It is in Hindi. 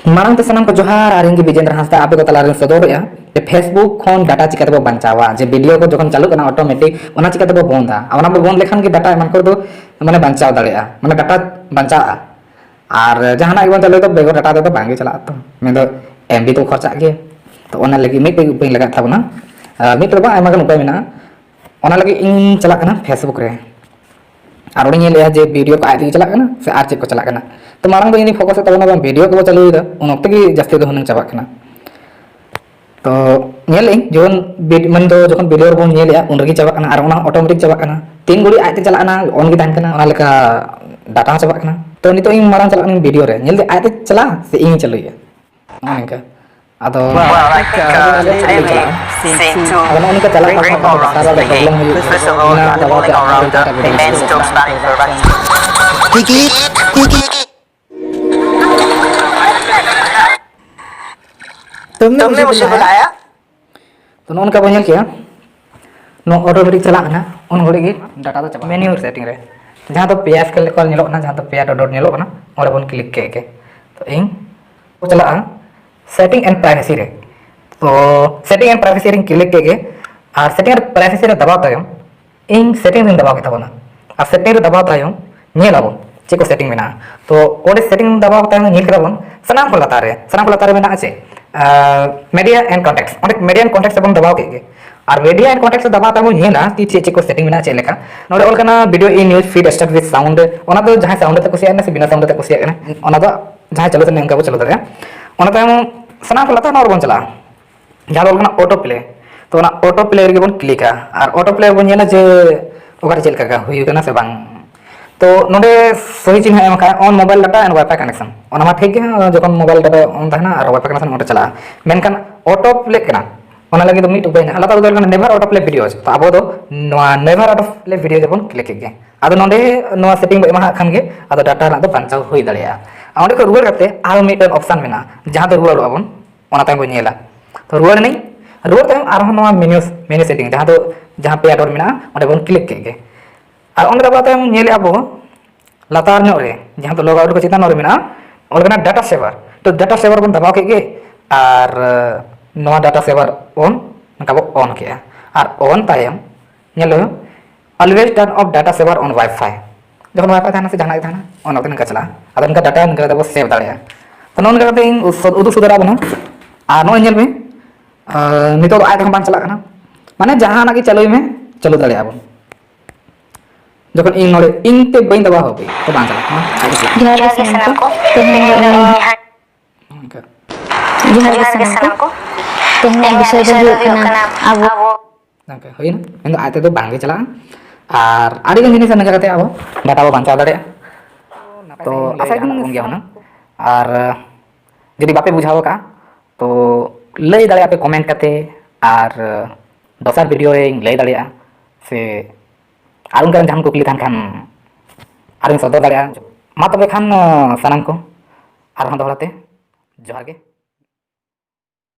मांग तो सनम को जोहार और इनके विजेंद्र हांसदा आपे को तलारे सदोरया जे फेसबुक खन डाटा चिकाते बो बंचावा जे वीडियो को जखन चालू करना ऑटोमेटिक ओना चिकाते बो बंदा ओना बो बंद लेखान के डाटा एमान को दो माने बंचाव दाड़ेया माने डाटा बंचाआ और जहाना के बन चालू तो बेगो डाटा तो बांगे चला तो मैं तो एमबी तो खर्चा के तो ओना लगी मिट उपाय लगा था ना मिट रो बा आयमा गन उपाय मेना ओना लगी इन चला करना फेसबुक रे और उन्हें ले जे वीडियो को आदि चला करना से आर चेक को चला करना तो मांग तो इनी फोकस तबना वीडियो को चालू दा उन वक्त की जास्ती दो हनन चाबा करना तो नेल जोन मन दो जखन वीडियो बन नेलया उन रगी चाबा करना और ओना ऑटोमेटिक चाबा करना 3 घड़ी आते चला ना ऑन की तान करना ओना लेका डाटा चाबा करना तो नितो इन मारन चला करना वीडियो रे नेल दे आते चला से इन चलुया ओनका अदो उनका चला सारा प्रॉब्लम तुमने मुझे बुलाया तो नोन का बनियल किया नो ऑटोमेटिक चला ना उन घड़ी की डाटा तो चला मेन्यू सेटिंग रे जहां तो पीएफ के कॉल नेलो ना जहां तो पे डॉट नेलो ना और बन क्लिक के तो इन वो चला सेटिंग एंड प्राइवेसी रे तो सेटिंग एंड प्राइवेसी रे क्लिक के और सेटिंग एंड प्राइवेसी रे दबाव तायम इन सेटिंग रे दबाव के तबना और सेटिंग रे दबाव तायम नेलाबो चेक को सेटिंग मेना तो ओडे सेटिंग दबाव तायम नेल करबन सनाम को लतारे मेना আছে मीडिया एंड कॉन्टेक्ट्स और मीडिया एंड कॉन्टेक्ट्स बन दबाव के और मीडिया एंड कॉन्टेक्ट्स दबाव तायम नेला कि चेक को सेटिंग मेना चेलेका नोडे ऑल कना video in news feed start with sound ओना तो जहां साउंड ते कुसिया ना से बिना साउंड ते कुसिया ना ओना तो जहां चलो तने उनका वो चलो दरे ओना तायम सना को लता नोर बन चला जहां ऑल कना ऑटो प्ले तो ना ऑटो प्ले रे बन क्लिका और ऑटो प्ले बन नेला जे ओकर चेल का हुई कना से बांग तो नोडे सही चिन्ह एम का on mobile data and wifi connection ओना मा ठीक है जखन मोबाइल डाटा ऑन थाना और वाईफाई कनेक्शन मोटे चला मेनकान ऑटो प्ले कना ओना लगी तो मिट उपाय ना लता उदल कना नेवर ऑटो प्ले वीडियोस तो अब दो नेवर ऑटो प्ले वीडियो जबन क्लिक के आदो नोडे नो सेटिंग एमा खान के आदो डाटा ना तो पंचाव होई दलिया ओंडे को रुवार करते आरो मिट ऑप्शन मेना जहां तो रुवार अबन ओना ताय बो नेला तो रुवार नहीं रुवार ताय आरो नो मेन्यू सेटिंग जहां पे डॉट मेना ओंडे बन क्लिक के और ओंडे दबा तायम नेले अबो लातार नो रे जहां तो लॉग आउट को चितान रे मेना ओलगना डाटा सेवर तो डाटा सेवर बन दबाव के और नो डाटा सेवर ऑन नकाबो ऑन के और ऑन तायम नेलो always turn off data saver on wifi जखन वाईफाई थाना से जहां थाना ऑन होते नका चला और उनका डाटा इनका दबो सेव दाड़िया तो नोन करते इन उदु सुदरा बनो और नो नेल में नितो आय तक बान चला कना माने जहां ना की चलोई में चलो दाड़िया बन जखन इन नोड़े इन ते बइन दबा होबे तो बान चला जोहार के सनम को जोहार के सनम को तेहने विषय दो कना अब ओके होई ना इन आते तो बांगे चला और आड़ी गन जिनिस नगा करते अब डाटा बो बांचा दाड़े तो आशा दिन कम गया ना और यदि बापे बुझाओ का तो लई दाड़े आपे कमेंट करते और दोसर वीडियो रे लई दाड़े से और उनका जहां कुकली थान खान और सदर दाड़े मा तबे खान सनम को और हम दोहराते जोहार के।